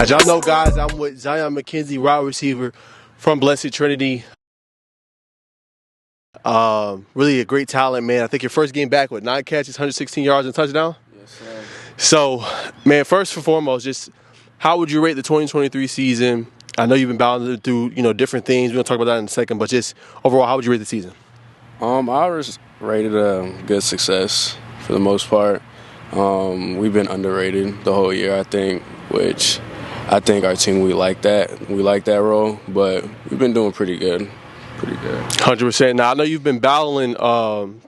As y'all know, guys, I'm with Zyon Mckenzie, wide receiver from Blessed Trinity. Really a great talent, man. I think your first game back with 9 catches, 116 yards and a touchdown? Yes, sir. So, man, first and foremost, just how would you rate the 2023 season? I know you've been balancing through, different things. We're going to talk about that in a second, but just overall, how would you rate the season? I was rated a good success for the most part. We've been underrated the whole year, I think, which I think our team, we like that. We like that role, but we've been doing pretty good. 100%. Now, I know you've been battling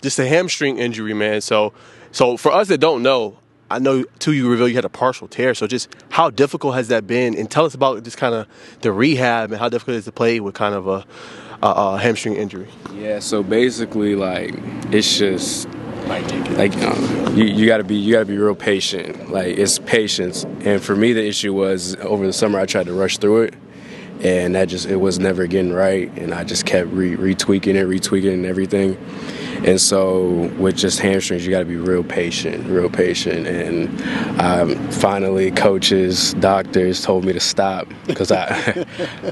just a hamstring injury, man. So for us that don't know, I know, too, you revealed you had a partial tear. So just how difficult has that been? And tell us about just kind of the rehab and how difficult it is to play with kind of a hamstring injury. Yeah, so basically, it's just you gotta be real patient. It's patience. And for me, the issue was over the summer I tried to rush through it, and it was never getting right. And I just kept retweaking and everything. And so with just hamstrings, you got to be real patient. And finally, coaches, doctors told me to stop because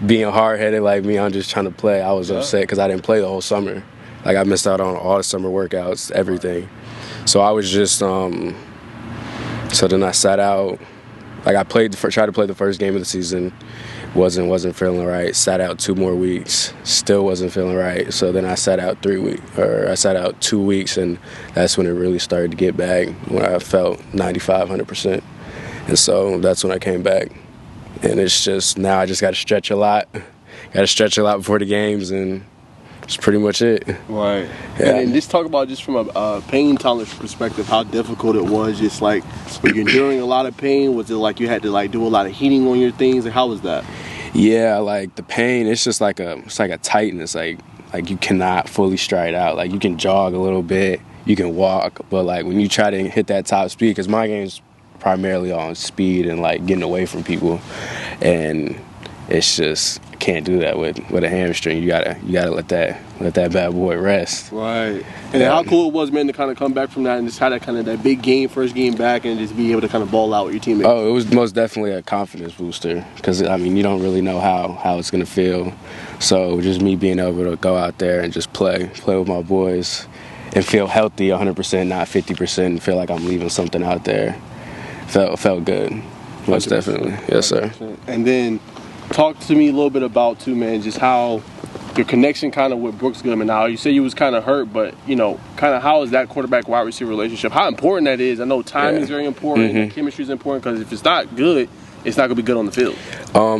being hard-headed like me, I'm just trying to play. I was upset because I didn't play the whole summer. I missed out on all the summer workouts, everything. So I was just so then I sat out. I tried to play the first game of the season. Wasn't feeling right. Sat out 2 more weeks. Still wasn't feeling right. So then I sat out 2 weeks, and that's when it really started to get back, when I felt 95, 100%. And so that's when I came back. And it's just now I just got to stretch a lot. Got to stretch a lot before the games, and that's pretty much it. Right. Yeah. And just talk about just from a pain tolerance perspective, how difficult it was. Just were you enduring a lot of pain? Was it you had to do a lot of heating on your things? And how was that? Yeah, the pain, it's just like a tightness. You cannot fully stride out. You can jog a little bit, you can walk, but when you try to hit that top speed, because my game's primarily on speed and getting away from people, and it's just can't do that with a hamstring. You gotta let that bad boy rest. Right. And how cool it was, man, to kind of come back from that and just have that big game, first game back, and just be able to kind of ball out with your teammates. Oh, it was most definitely a confidence booster because you don't really know how it's gonna feel. So just me being able to go out there and just play with my boys and feel healthy 100%, not 50%, and feel like I'm leaving something out there. Felt good. Most 100%. Definitely. Yes, sir. And then talk to me a little bit about, too, man, just how your connection kind of with Brooks Goodman. Now, you say you was kind of hurt, but, kind of how is that quarterback-wide receiver relationship? How important that is? I know timing is very important. Mm-hmm. Chemistry is important because if it's not good, it's not going to be good on the field.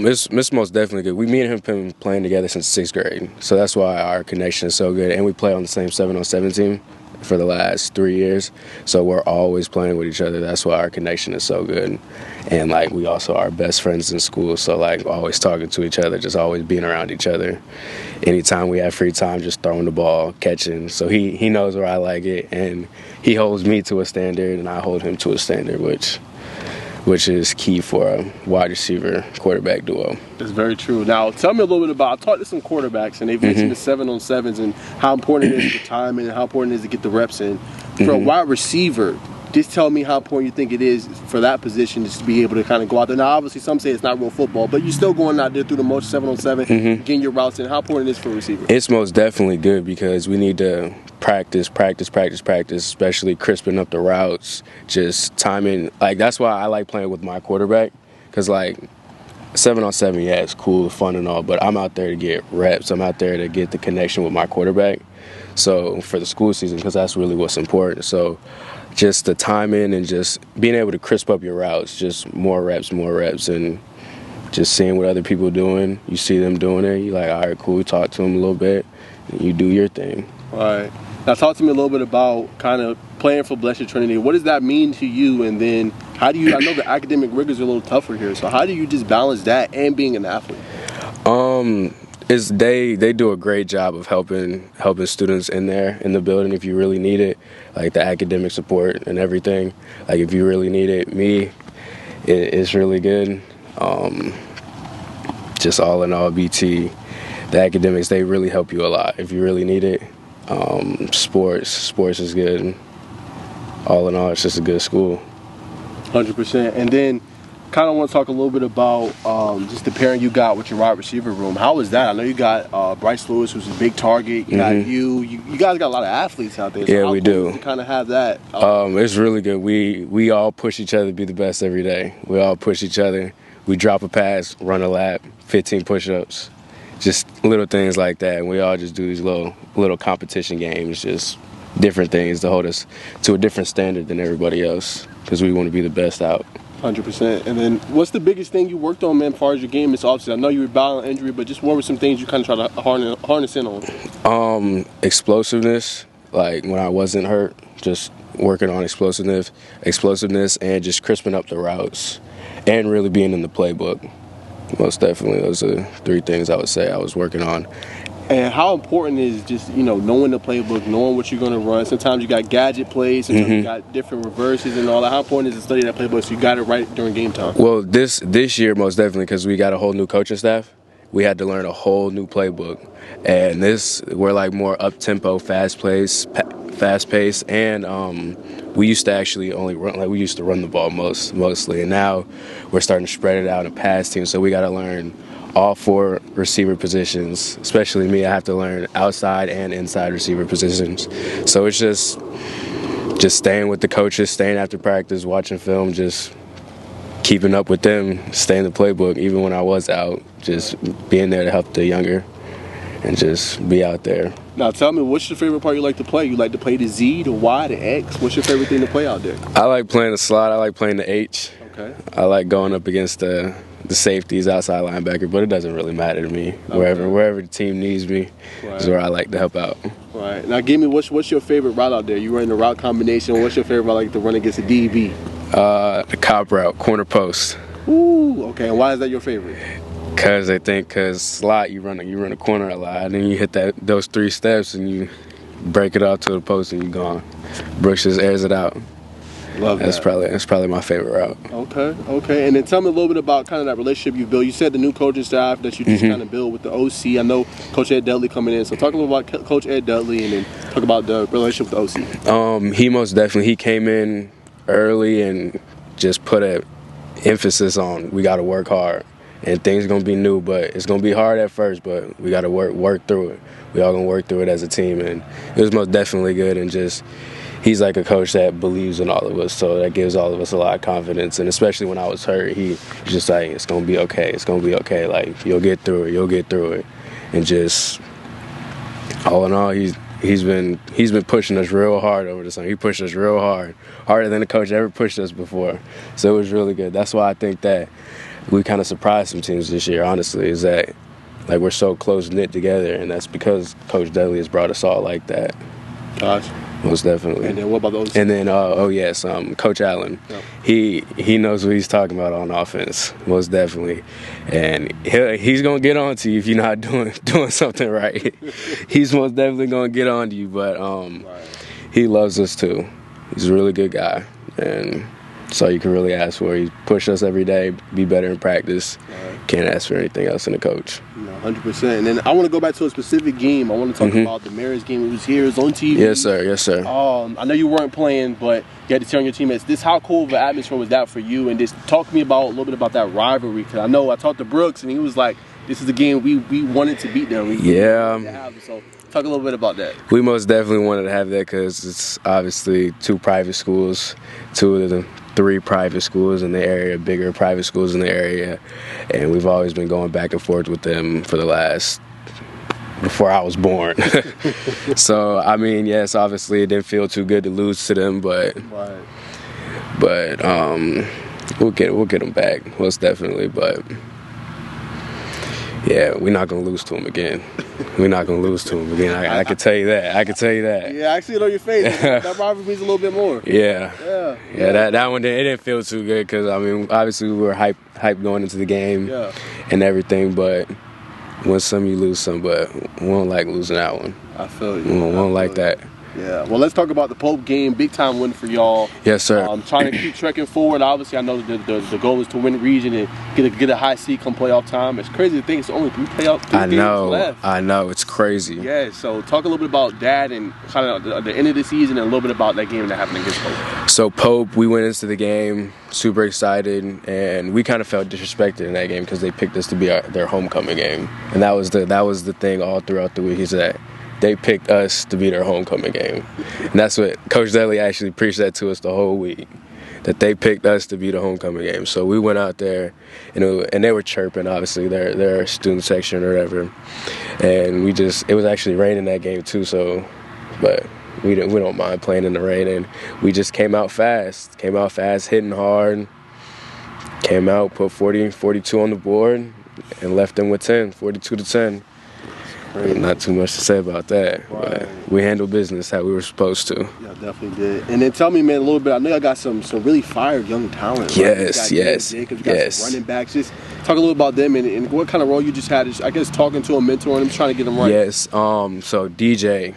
It's most definitely good. Me and him have been playing together since 6th grade, so that's why our connection is so good. And we play on the same 7-on-7 team for the last 3 years, so we're always playing with each other. That's why our connection is so good. And we also are best friends in school, so always talking to each other, just always being around each other. Anytime we have free time, just throwing the ball, catching. So he knows where I like it, and he holds me to a standard, and I hold him to a standard, which is key for a wide receiver quarterback duo. That's very true. Now, tell me a little bit about, I talked to some quarterbacks, and they've mentioned the 7-on-7s and how important it is for time and how important it is to get the reps in. For a wide receiver, just tell me how important you think it is for that position just to be able to kind of go out there. Now, obviously, some say it's not real football, but you're still going out there through the most 7-on-7, getting your routes in. How important it is for a receiver? It's most definitely good because we need to practice, especially crisping up the routes, just timing. That's why I like playing with my quarterback because, 7-on-7, yeah, it's cool, fun and all, but I'm out there to get reps. I'm out there to get the connection with my quarterback. So for the school season, because that's really what's important. So just the timing and just being able to crisp up your routes, just more reps, and just seeing what other people are doing. You see them doing it, you're like, all right, cool, talk to them a little bit, and you do your thing. All right. Now talk to me a little bit about kind of playing for Blessed Trinity. What does that mean to you? And then how do you, I know the academic rigors are a little tougher here, so how do you just balance that and being an athlete? They do a great job of helping students in the building if you really need it, the academic support and everything. If you really need it, it's really good. Just all in all, BT, the academics, they really help you a lot if you really need it. Sports is good. All in all, it's just a good school. 100%. And then kind of want to talk a little bit about just the pairing you got with your wide receiver room. How was that? I know you got Bryce Lewis, who's a big target. You got you guys got a lot of athletes out there. So yeah, we do. To kind of have that. It's really good. We all push each other to be the best every day. We all push each other. We drop a pass, run a lap, 15 push-ups, just little things like that. And we all just do these little competition games, just different things to hold us to a different standard than everybody else because we want to be the best out. 100%. And then what's the biggest thing you worked on, man, as far as your game? It's obviously, I know you were battling injury, but just what were some things you kind of try to harness in on? Explosiveness, like when I wasn't hurt, just working on explosiveness and just crisping up the routes and really being in the playbook. Most definitely, those are 3 things I would say I was working on. And how important is just, knowing the playbook, knowing what you're going to run? Sometimes you got gadget plays, sometimes you got different reverses and all that. How important is to study that playbook so you got it right during game time? Well, this year, most definitely, because we got a whole new coaching staff, we had to learn a whole new playbook. And we're like more up-tempo, fast-paced, and we used to actually only run, we used to run the ball mostly. And now we're starting to spread it out in pass team, so we got to learn all 4 receiver positions, especially me. I have to learn outside and inside receiver positions. So it's just staying with the coaches, staying after practice, watching film, just keeping up with them, staying in the playbook, even when I was out, just being there to help the younger and just be out there. Now tell me, what's your favorite part you like to play? You like to play the Z, the Y, the X? What's your favorite thing to play out there? I like playing the slot. I like playing the H. Okay. I like going up against the safeties, outside linebacker, but it doesn't really matter to me. Okay. Wherever the team needs me is where I like to help out. Right. Now give me, what's your favorite route out there? You run the route combination. What's your favorite route like to run against a DB? The cop route, corner post. Ooh, okay. And why is that your favorite? Because slot, you run a corner a lot, and then you hit those 3 steps and you break it out to the post and you're gone. Brooks just airs it out. Love that. That's probably my favorite route. Okay. And then tell me a little bit about kind of that relationship you built. You said the new coaching staff that you just kind of build with the OC. I know Coach Ed Dudley coming in, so talk a little about Coach Ed Dudley and then talk about the relationship with the OC. He most definitely came in early and just put an emphasis on we got to work hard. And things are going to be new, but it's going to be hard at first, but we got to work through it. We all going to work through it as a team, and it was most definitely good. And just he's like a coach that believes in all of us, so that gives all of us a lot of confidence. And especially when I was hurt, he's just like, it's going to be okay. It's going to be okay. Like, you'll get through it. And just all in all, he's been pushing us real hard over the summer. He pushed us real hard, harder than the coach ever pushed us before. So it was really good. That's why I think that we kind of surprised some teams this year, honestly, is that like we're so close-knit together, and that's because Coach Dudley has brought us all like that. Gotcha. Most definitely. And then what about those? And then, Coach Allen. Yep. He knows what he's talking about on offense, most definitely. And he's going to get on to you if you're not doing something right. He's most definitely going to get on to you, but he loves us too. He's a really good guy, and that's all you can really ask for. He push us every day, be better in practice. Can't ask for anything else in a coach. 100%. And then I want to go back to a specific game. I want to talk about the Mariners game. It was here. It was on TV. Yes, sir. I know you weren't playing, but you had to tell your teammates. How cool of an atmosphere was that for you? And just talk to me about a little bit about that rivalry. Because I know I talked to Brooks, and he was like, this is the game we wanted to beat them. So talk a little bit about that. We most definitely wanted to have that because it's obviously 2 private schools, 2 of the 3 private schools in the area, bigger private schools in the area, and we've always been going back and forth with them before I was born. So, I mean, yes, obviously it didn't feel too good to lose to them, but we'll get them back, most definitely, but yeah, we're not going to lose to them again. I can tell you that. Yeah, I see it on your face. That rivalry means a little bit more. Yeah. That one it didn't feel too good because, I mean, obviously we were hyped going into the game and everything, but win some, you lose some, but we don't like losing that one. I feel you. We don't like that. Yeah. Well, let's talk about the Pope game. Big time win for y'all. Yes, sir. Trying to keep trekking forward. Obviously, I know the goal is to win the region and get a high seed come playoff time. It's crazy to think it's only three games left. I know. It's crazy. Yeah. So talk a little bit about that and kind of the end of the season and a little bit about that game that happened against Pope. So Pope, we went into the game super excited, and we kind of felt disrespected in that game because they picked us to be their homecoming game, and that was the thing all throughout the week. Is that they picked us to be their homecoming game. And that's what Coach Dudley actually preached that to us the whole week, that they picked us to be the homecoming game. So we went out there, and they were chirping, obviously, their student section or whatever. And it was actually raining that game too, but we don't mind playing in the rain. And we just came out fast, hitting hard, came out, put 42 on the board, and left them with 10, 42-10. Not too much to say about that. Right. But we handled business how we were supposed to. Yeah, definitely did. And then tell me, man, a little bit. I know y'all got some really fired young talent. Right? Yes. Jacobs, got some running backs. Just talk a little about them and what kind of role you just had. I guess talking to them, mentoring them, trying to get them right. Yes. So DJ,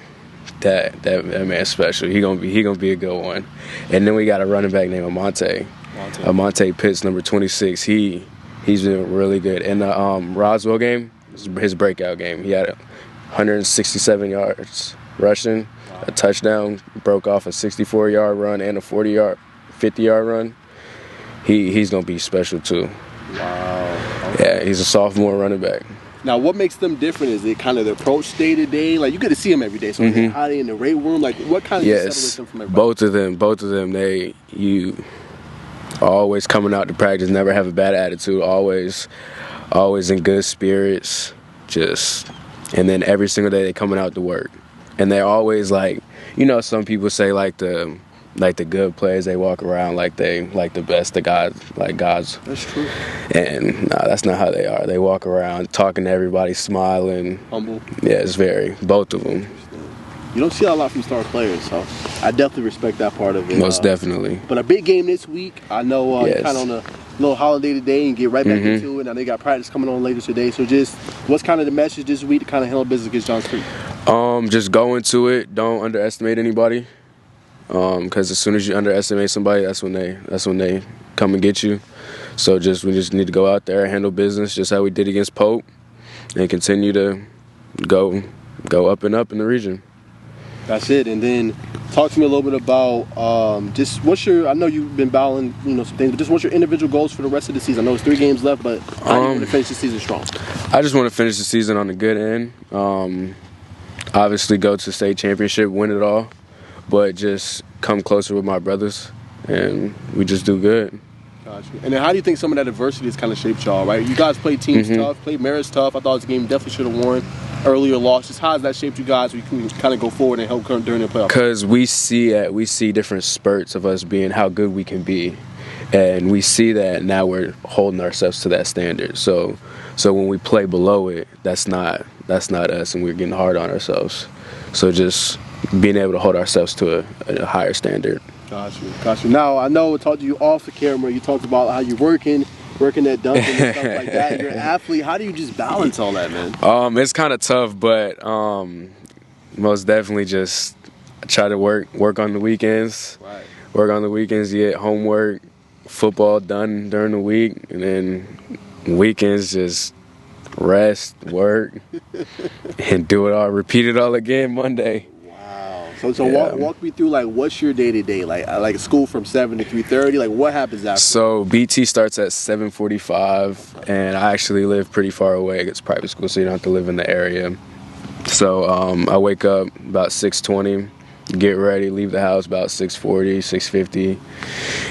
that man's special. He gonna be a good one. And then we got a running back named Amonte Pitts, number 26. He's been really good. In the Roswell game, his breakout game, he had 167 yards rushing, a touchdown, broke off a 64-yard run and a 50-yard run. He's going to be special too. Wow. Okay. Yeah, he's a sophomore running back. Now, what makes them different? Is it kind of the approach day to day? Like, you get to see them every day. So, how they in the weight room? Like, what kind of separates them from everybody? Both of them, you always coming out to practice, never have a bad attitude, always in good spirits, and then every single day they coming out to work. And they're always like, some people say like the good players, they walk around like they like the best of God, like God's. That's true. And that's not how they are. They walk around talking to everybody, smiling. Humble. Yeah, both of them. You don't see a lot from star players, so I definitely respect that part of it. Most definitely. But a big game this week. I know you're kind of on a little holiday today and get right back into it. Now they got practice coming on later today. So just what's kind of the message this week to kind of handle business against Johns Creek? Just go into it. Don't underestimate anybody. Because as soon as you underestimate somebody, that's when they come and get you. So we just need to go out there and handle business just how we did against Pope, and continue to go up and up in the region. That's it. And then talk to me a little bit about just I know you've been battling, some things, but just what's your individual goals for the rest of the season? I know it's 3 games left, but how do you want to finish the season strong? I just want to finish the season on the good end. Obviously go to state championship, win it all, but just come closer with my brothers, and we just do good. Gotcha. And then how do you think some of that adversity has kind of shaped y'all, right? You guys played teams tough, played Marist tough. I thought this game definitely should have won. Earlier losses. How has that shaped you guys? We can kind of go forward and help during the playoffs. Because we see different spurts of us being how good we can be, and we see that now we're holding ourselves to that standard. So when we play below it, that's not us, and we're getting hard on ourselves. So just being able to hold ourselves to a higher standard. Gotcha. Now I know I talked to you off the camera. You talked about how you're working at Duncan and stuff like that. You're an athlete. How do you just balance all that, man? It's kind of tough, but most definitely just try to work on the weekends. Right. Work on the weekends, get homework, football done during the week, and then weekends just rest, work, and do it all. Repeat it all again Monday. So walk me through, like, what's your day-to-day? Like school from 7 to 3:30? Like, what happens after? So BT starts at 7:45, and I actually live pretty far away. It's private school, so you don't have to live in the area. So I wake up about 6:20, get ready, leave the house about 6:40, 6:50,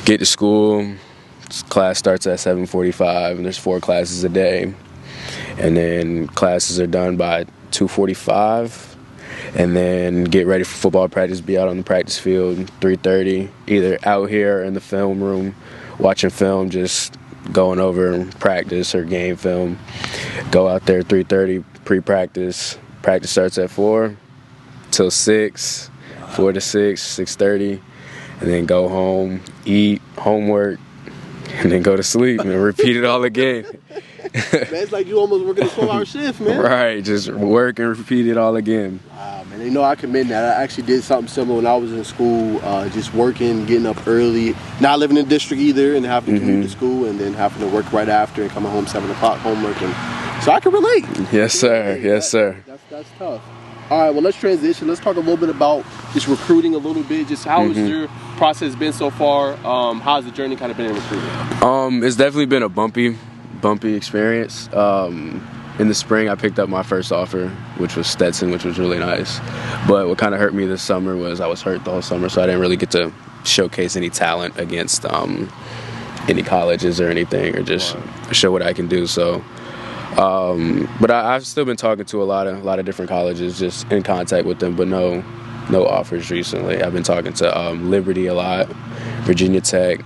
get to school. Class starts at 7:45, and there's 4 classes a day. And then classes are done by 2:45. And then get ready for football practice, be out on the practice field, 3:30, either out here in the film room, watching film, just going over practice or game film. Go out there 3:30, pre-practice. Practice starts at 4 till 6, 4 to 6, 6:30, and then go home, eat, homework, and then go to sleep and repeat it all again. it's like you almost working a 12-hour shift, man. Right, just work and repeat it all again. Man, you know, I commend that. I actually did something similar when I was in school, just working, getting up early, not living in the district either, and having to commute to school, and then having to work right after and coming home 7 o'clock homework. And so I can relate. Yes, sir. Yes, sir. That's tough. All right, well, let's transition. Let's talk a little bit about just recruiting a little bit. Just how has your process been so far? How's the journey kind of been in recruiting? It's definitely been a bumpy experience. In the spring, I picked up my first offer, which was Stetson, which was really nice. But what kind of hurt me this summer was I was hurt the whole summer, so I didn't really get to showcase any talent against any colleges or anything, or just show what I can do. So, but I've still been talking to a lot of different colleges, just in contact with them, but no offers recently. I've been talking to Liberty a lot, Virginia Tech,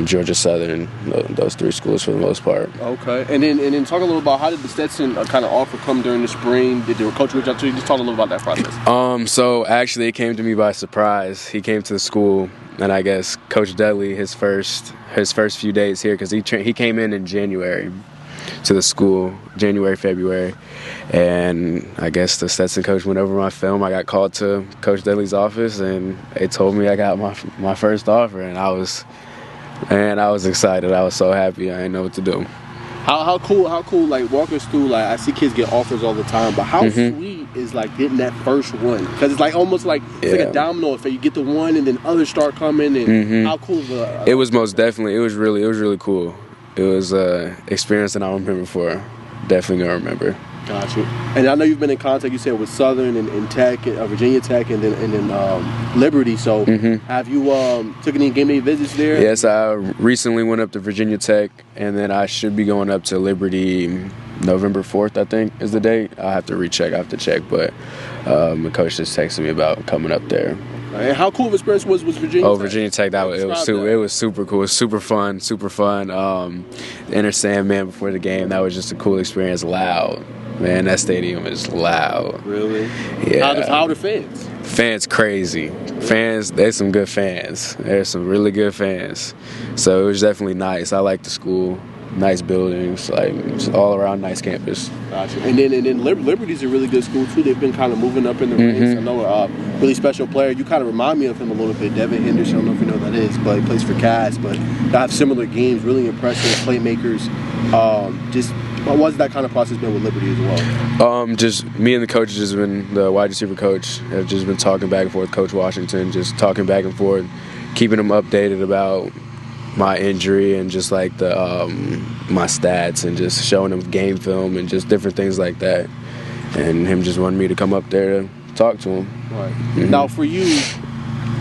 Georgia Southern, those 3 schools for the most part. Okay, and then talk a little about how did the Stetson kind of offer come during the spring? Did the coach reach out to you? Just talk a little about that process. So actually, it came to me by surprise. He came to the school, and I guess Coach Dudley, his first few days here, because he came in January to the school, January, February, and I guess the Stetson coach went over my film. I got called to Coach Dudley's office, and they told me I got my first offer, and I was excited. I was so happy. I didn't know what to do. How cool, like, walk us through, like, I see kids get offers all the time, but how sweet is, like, getting that first one? Because it's, like, almost like, it's like a domino effect. You get the one, and then others start coming, and how cool is the... It was most definitely, it was really cool. It was an experience that I don't remember before. Definitely gonna remember. Gotcha. And I know you've been in contact, you said, with Southern and Tech, Virginia Tech, and then Liberty. So have you took any game day visits there? Yes, I recently went up to Virginia Tech, and then I should be going up to Liberty November 4th, I think, is the date. I have to check, but my coach just texted me about coming up there. And how cool of an experience was Virginia Tech? Oh, Virginia Tech, it was super cool. It was super fun. The Inner Sandman before the game, that was just a cool experience. Loud. Man, that stadium is loud. Really? Yeah. How are the fans? Fans crazy. Fans, there's some good fans. There's some really good fans. So it was definitely nice. I like the school. Nice buildings, like just all around nice campus. Gotcha. And then Liberty's a really good school too. They've been kind of moving up in the ranks. I know a really special player. You kind of remind me of him a little bit, Devin Henderson. I don't know if you know who that is, but he plays for Cass. But they have similar games, really impressive playmakers. Just what's that kind of process been with Liberty as well? Just me and the coach has been, the wide receiver coach, have just been talking back and forth. Coach Washington, just talking back and forth, keeping him updated about my injury and just like the my stats, and just showing him game film and just different things like that, and him just wanted me to come up there to talk to him. Right. Now for you,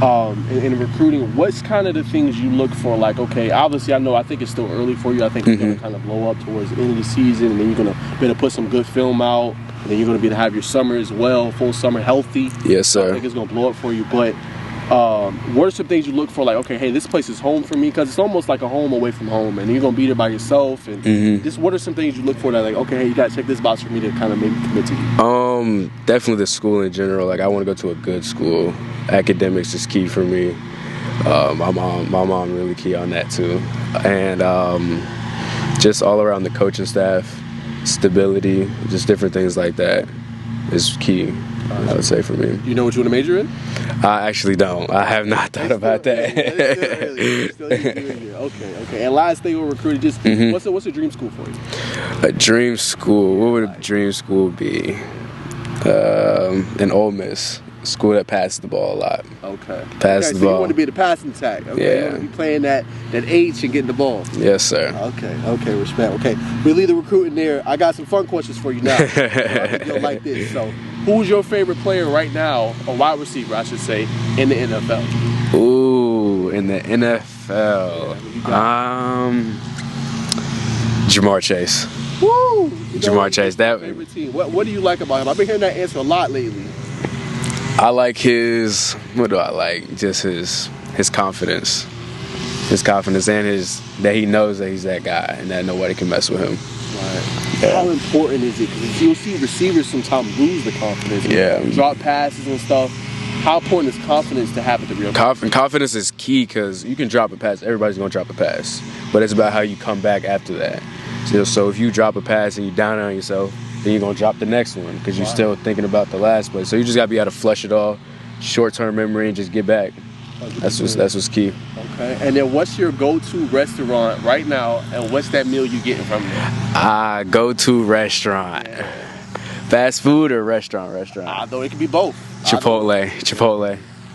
in recruiting, what's kind of the things you look for? Like, okay, obviously I think it's still early for you. I think it's going to kind of blow up towards the end of the season, and then you're going to be able to put some good film out, and then you're going to be able to have your summer as well, full summer, healthy. Yes, sir. So I think it's going to blow up for you, but what are some things you look for, like, okay, hey, this place is home for me, because it's almost like a home away from home, and you're going to be there by yourself, and just what are some things you look for that, like, okay, hey, you got to check this box for me to kind of maybe commit to you? Definitely the school in general. Like, I want to go to a good school. Academics is key for me. My mom really key on that too, and just all around the coaching staff, stability, just different things like that is key, I would say, for me. You know what you want to major in? I actually don't. I have not thought about that. Okay. And last thing on recruiting, just what's a dream school for you? A dream school? What would a dream school be? An Ole Miss. School that passes the ball a lot. Okay. Pass the so ball. You want to be the passing tag. Okay. Yeah. You want to be playing that H and getting the ball. Yes, sir. Okay. Respect. Okay. We leave the recruiting there. I got some fun questions for you now. I think you'll like this. So, who's your favorite player right now, or wide receiver, I should say, in the NFL? Ooh, in the NFL. Jamar Chase. Woo! Jamar Chase. That favorite team. What do you like about him? I've been hearing that answer a lot lately. I like his, what do I like? Just his confidence. His confidence, and that he knows that he's that guy and that nobody can mess with him. Right. Yeah. How important is it? Because you'll see receivers sometimes lose the confidence. Yeah. Drop passes and stuff. How important is confidence to have at the real? Confidence is key, because you can drop a pass. Everybody's going to drop a pass. But it's about how you come back after that. So if you drop a pass and you down on yourself, then you're gonna drop the next one because you're still thinking about the last play. So you just gotta be able to flush it all, short-term memory, and just get back. That's what's key. Okay. And then what's your go-to restaurant right now, and what's that meal you getting from there? Go-to restaurant. Fast food or restaurant? Though it could be both. Chipotle.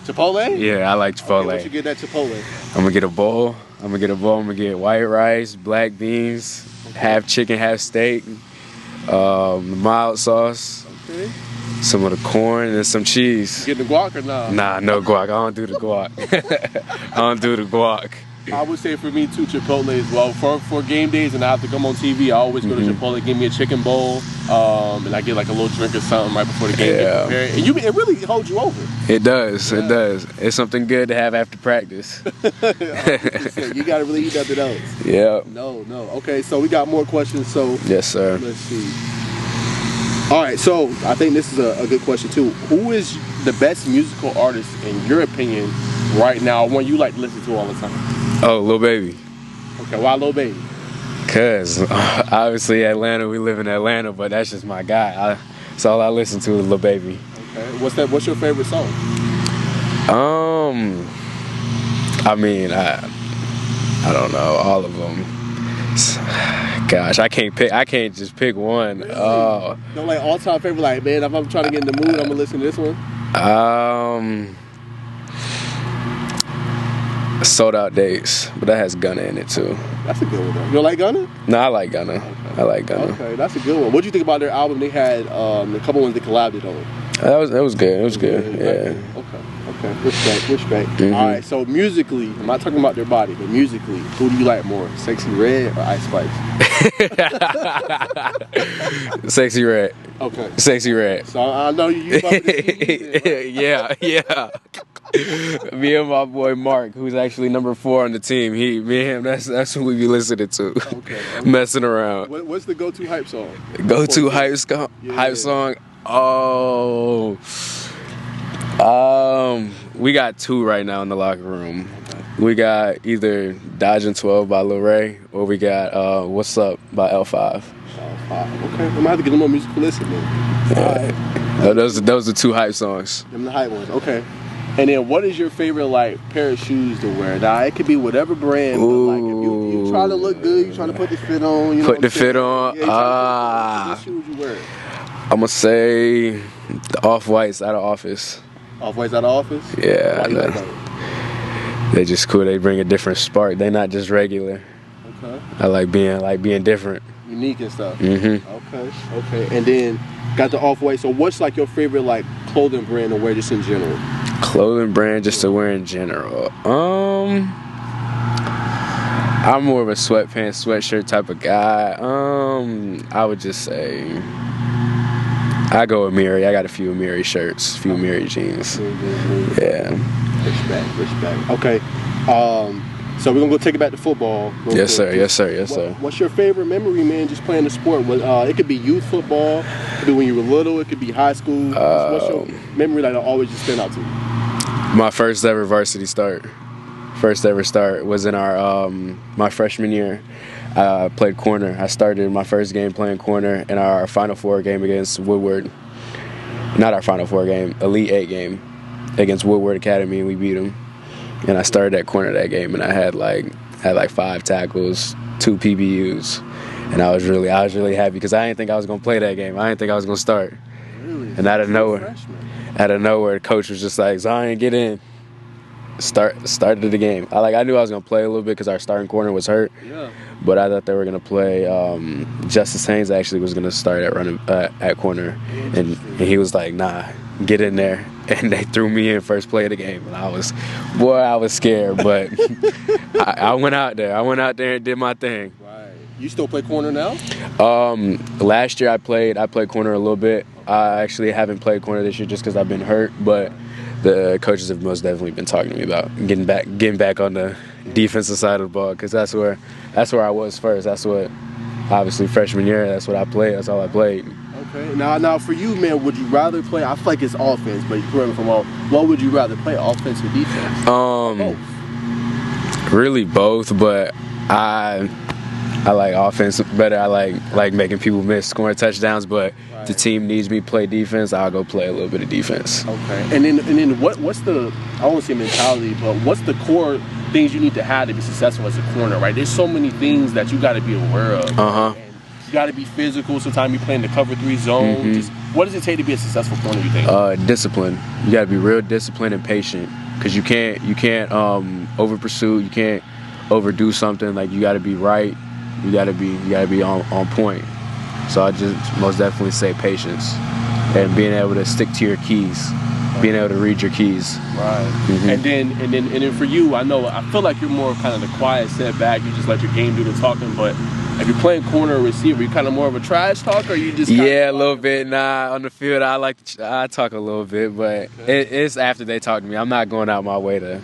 Chipotle? Yeah, I like Chipotle. Okay, what you get at Chipotle? I'm gonna get a bowl. I'm gonna get white rice, black beans, half chicken, half steak, mild sauce. Okay. Some of the corn and some cheese. You get the guac or not? Nah, no guac. I don't do the guac. I would say for me too, Chipotle as well. For game days and I have to come on TV, I always go to Chipotle, give me a chicken bowl, and I get like a little drink or something right before the game gets prepared. And it really holds you over. It does. It's something good to have after practice. You gotta really eat nothing else. Yeah. No. Okay, so we got more questions. So yes, sir. Let's see. All right, so I think this is a good question too. Who is the best musical artist in your opinion right now? One you like to listen to all the time? Oh, Lil Baby. Okay, why Lil Baby? Cause obviously Atlanta, we live in Atlanta, but that's just my guy. That's all I listen to is Lil Baby. Okay, what's your favorite song? I mean, I don't know all of them. Gosh, I can't just pick one. Really? No, like all-time favorite. Like, man, if I'm trying to get in the mood, I'm gonna listen to this one. Sold Out Days, but that has Gunna in it too. That's a good one though. You don't like Gunna? No, I like Gunna. Okay. I like Gunna. Okay, that's a good one. What do you think about their album? They had a couple ones they collabed on. That was good. It was good. Yeah. Okay. Respect. Mm-hmm. All right. So musically, I'm not talking about their body, but musically, who do you like more, Sexy Red or Ice Spice? Sexy Red. Okay. Sexy Red. So I know you about to right? Yeah. Me and my boy Mark, who's actually number 4 on the team. Me and him. That's who we be listening to. Okay. Messing around. What's the go-to hype song? Go-to hype song. Oh. We got 2 right now in the locker room. Okay. We got either Dodging 12 by Lil Ray, or we got What's Up by L5. Okay, I'm gonna have to get them more musical listen then. Yeah. Right. Those are 2 hype songs. Them the hype ones. Okay. And then what is your favorite like pair of shoes to wear? Now it could be whatever brand, but like if you trying to look good, you trying to put the fit on, you know. Put the fit on. What shoes you wear? I'm gonna say the Off-Whites out of Office. Off-Whites out of Office? Yeah. Why you like that? They just cool. They bring a different spark. They not just regular. Okay. I like being different. Unique and stuff. Mm-hmm. Okay. And then got the Off-White. So what's like your favorite like clothing brand to wear just in general? Clothing brand just to wear in general. I'm more of a sweatpants, sweatshirt type of guy. I would just say I go with Miri. I got a few Miri shirts, a few Miri jeans. Yeah. Respect. Okay. So we're gonna go take it back to football. Yes, sir. What's your favorite memory, man? Just playing the sport. It could be youth football. It could be when you were little. It could be high school. What's your memory that always just stand out to you? My first ever varsity start. First ever start was in our my freshman year. I played corner. I started my first game playing corner in our Final Four game against Woodward. Not our Final Four game, Elite 8 game against Woodward Academy, and we beat them. And I started at corner that game, and I had like 5 tackles, 2 PBUs, and I was really happy because I didn't think I was gonna play that game. I didn't think I was gonna start. Really? And out of nowhere, the coach was just like, "Zyon, get in." Started the game. I knew I was gonna play a little bit because our starting corner was hurt. Yeah. But I thought they were gonna play. Justice Haynes actually was gonna start at corner, and he was like, "Nah, get in there." And they threw me in first play of the game, and I was scared, but I went out there. And did my thing. Right. You still play corner now? Last year I played corner a little bit. I actually haven't played corner this year just because I've been hurt, but the coaches have most definitely been talking to me about getting back on the defensive side of the ball because that's where I was first. That's what, obviously, freshman year, that's what I played. That's all I played. Okay. Now for you, man, would you rather play? I feel like it's offense, but you correct me if I'm wrong. What would you rather play, offense or defense? Both. Really both, but I like offense better. I like making people miss, scoring touchdowns. But if the team needs me to play defense, I'll go play a little bit of defense. Okay. And then what's the, I don't want to say mentality, but what's the core things you need to have to be successful as a corner, right? There's so many things that you got to be aware of. And you got to be physical. Sometimes you're playing the cover 3 zone. Just, what does it take to be a successful corner, you think? Discipline. You got to be real disciplined and patient, because you can't over pursue. You can't overdo something. Like, you got to be right. You got to be on point. So I just most definitely say patience and being able to stick to your keys. Being able to read your keys. Right. And then for you, I feel like you're more kind of the quiet setback. You just let your game do the talking. But if you're playing corner or receiver, you kind of more of a trash talker. Or you just a little bit. Nah, on the field I talk a little bit, but it's after they talk to me. I'm not going out my way to.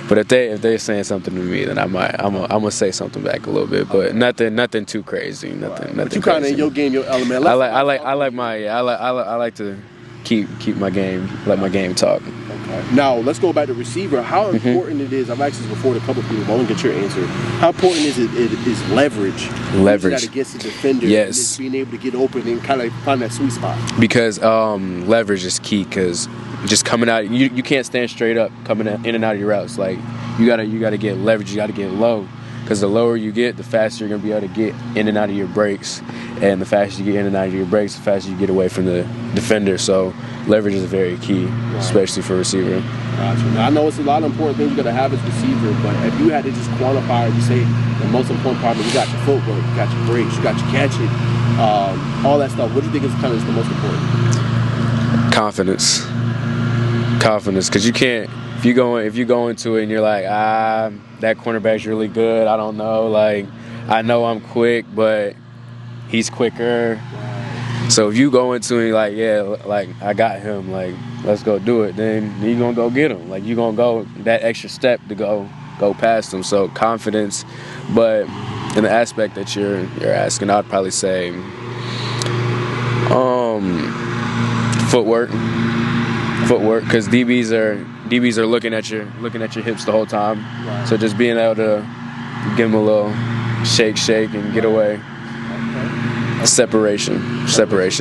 But if they're saying something to me, then I'm gonna say something back a little bit, but nothing too crazy. Nothing. But you kind of in your game, your element. I like to keep my game, let my game talk. Okay. Now let's go back to receiver. How important it is? I've asked this before to a couple of people, but I want to get your answer. How important is leverage? Leverage that against the defender. Yes. Just being able to get open and kind of find that sweet spot. Because leverage is key. Because just coming out, you can't stand straight up coming in and out of your routes. Like, you gotta get leverage. You gotta get low. Because the lower you get, the faster you're gonna be able to get in and out of your breaks. And the faster you get in and out of your breaks, the faster you get away from the defender. So leverage is very key, especially for receiver. Gotcha. Now, I know it's a lot of important things you got to have as receiver, but if you had to just quantify it, you say the most important part of it, you got your footwork, you got your breaks, you got your catching, all that stuff. What do you think is kind of the most important? Confidence, because you can't. If you go into it and you're like, that cornerback's really good. I don't know. Like, I know I'm quick, but he's quicker. So if you go into it like, like, I got him, like, let's go do it, then you're going to go get him. Like, you're going to go that extra step to go past him. So confidence. But in the aspect that you're asking, I'd probably say footwork, because DBs are looking at your hips the whole time. Right. So just being able to give them a little shake and get away. Separation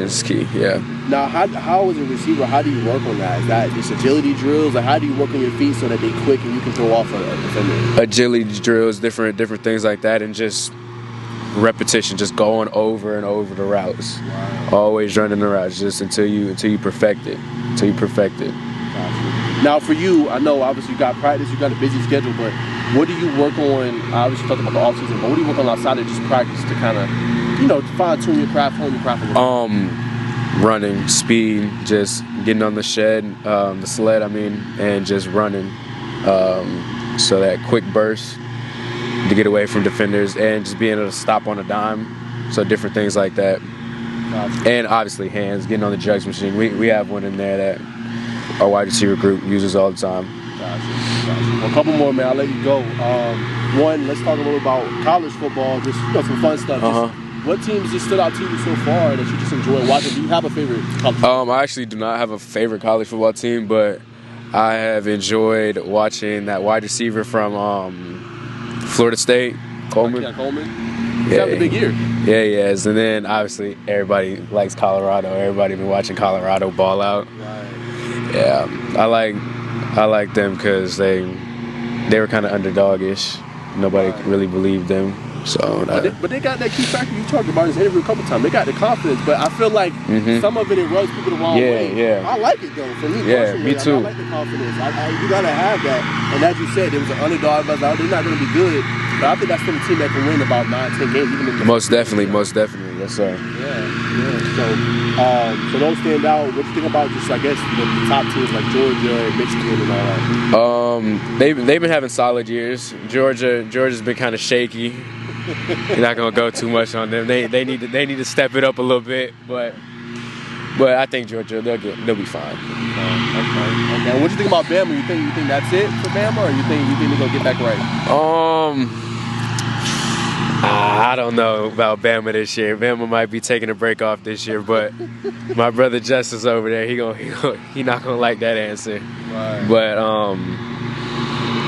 is key. Yeah. Now, how as a receiver, how do you work on that? Is that just agility drills? Like, how do you work on your feet so that they quick and you can throw off a defender? Agility drills, different things like that, and just repetition, just going over and over the routes. Wow. Always running the routes, just until you perfect it. Gotcha. Now, for you, I know obviously you got practice, you got a busy schedule, but what do you work on? Obviously, you talked about the off season, but what do you work on outside of just practice to kind of, fine-tune your craft, hone your craft a little bit? Running, speed, just getting on the sled, and just running. So that quick burst to get away from defenders and just being able to stop on a dime. So different things like that. Gotcha. And obviously hands, getting on the jugs machine. We have one in there that our wide receiver group uses all the time. Gotcha. Well, a couple more, man. I'll let you go. One, let's talk a little about college football, just some fun stuff. What teams just stood out to you so far that you just enjoy watching? Do you have a favorite college football? I actually do not have a favorite college football team, but I have enjoyed watching that wide receiver from Florida State, Coleman. Yeah, Coleman. He's having a big year. Yeah, he is. And then obviously everybody likes Colorado. Everybody been watching Colorado ball out. Right. Yeah, I like them because they were kind of underdog-ish. Nobody really believed them. So, but they got that key factor you talked about in this interview a couple times. They got the confidence, but I feel like some of it rubs people the wrong way. Yeah. I like it though. For me, me too. I like the confidence. You gotta have that. And as you said, it was an underdog. They're not gonna be good, but I think that's still a team that can win about 9-10 games. Even in most definitely, yes sir. So those stand out. What do you think about just, I guess, the top teams like Georgia and Michigan and all that? They've been having solid years. Georgia's been kind of shaky. You're not gonna go too much on them. They need to step it up a little bit, but I think Georgia they'll be fine. Okay. What do you think about Bama? You think that's it for Bama, or you think they're gonna get back right? I don't know about Bama this year. Bama might be taking a break off this year, but my brother Justice over there, he not gonna like that answer. Right. But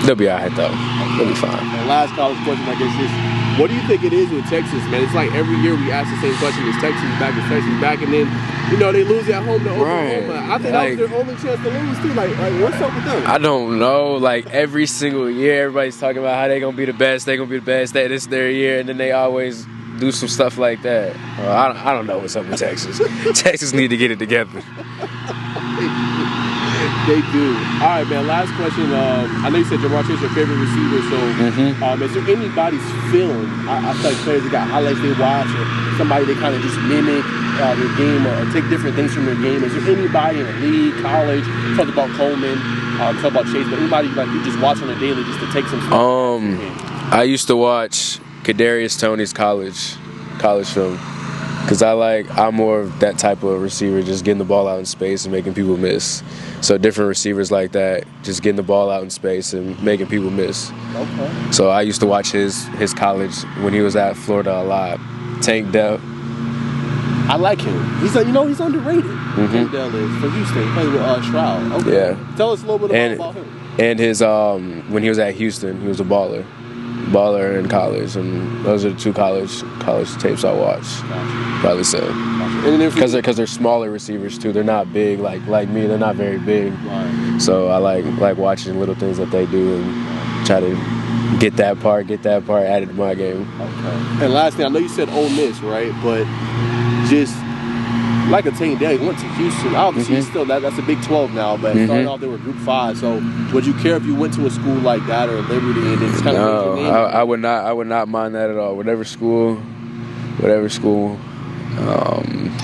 They'll be all right, though. They'll be fine. And last college question, I guess, is what do you think it is with Texas, man? It's like every year we ask the same question: is Texas back? Is Texas back? And then, you know, they lose at home to Oklahoma. I think that was their only chance to lose too. Like what's up with them? I don't know. Like every single year, everybody's talking about how they gonna be the best. They gonna be the best. That this is their year, and then they always do some stuff like that. I don't know what's up with Texas. Texas need to get it together. They do. All right, man. Last question. I know you said Jamar Chase is your favorite receiver. So, is there anybody's film? I feel like players that got highlights they watch, or somebody they kind of just mimic their game, or take different things from their game. Is there anybody in the league, college? Talked about Coleman. Talked about Chase, but anybody like you just watch on a daily just to take some stuff? I used to watch Kadarius Toney's college film. Because I'm more of that type of receiver, just getting the ball out in space and making people miss. So different receivers like that, just getting the ball out in space and making people miss. Okay. So I used to watch his college when he was at Florida a lot. Tank Dell. I like him. He's he's underrated. Tank Dell is from Houston. He plays with Stroud. Okay. Yeah. Tell us a little bit about him. And his when he was at Houston, he was a baller in college, and those are the two college tapes I watched. Gotcha. Probably so. Gotcha. Because they're smaller receivers too. They're not big like me. They're not very big. Right. So I like watching little things that they do and try to get that part added to my game. Okay. And last thing, I know you said Ole Miss, right? But just like a Tank Dell, he went to Houston. Obviously, still that's a Big 12 now, but starting off they were Group 5. So would you care if you went to a school like that or Liberty and then just kind of made your name? I would not mind that at all. Whatever school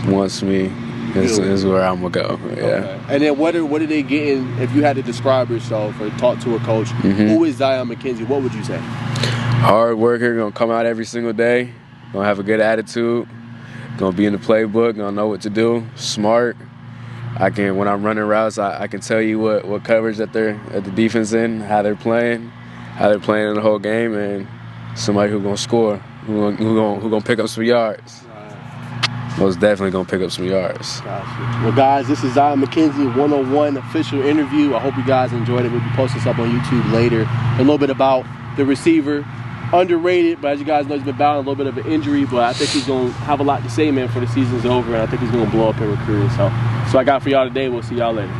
wants me is where I'm gonna go. Yeah. Okay. And then what are they getting? If you had to describe yourself or talk to a coach, who is Zyon Mckenzie? What would you say? Hard worker, gonna come out every single day, gonna have a good attitude. Gonna be in the playbook, gonna know what to do. Smart. When I'm running routes, I can tell you what coverage that the defense in, how they're playing in the whole game, and somebody who's gonna score, who gonna pick up some yards. Right. Most definitely gonna pick up some yards. Gotcha. Well, guys, this is Zyon Mckenzie 101 official interview. I hope you guys enjoyed it. We'll be posting this up on YouTube later. A little bit about the receiver. Underrated, but as you guys know, he's been battling a little bit of an injury, but I think he's going to have a lot to say, man, for the season's over, and I think he's going to blow up in recruiting. So I got for y'all today. We'll see y'all later.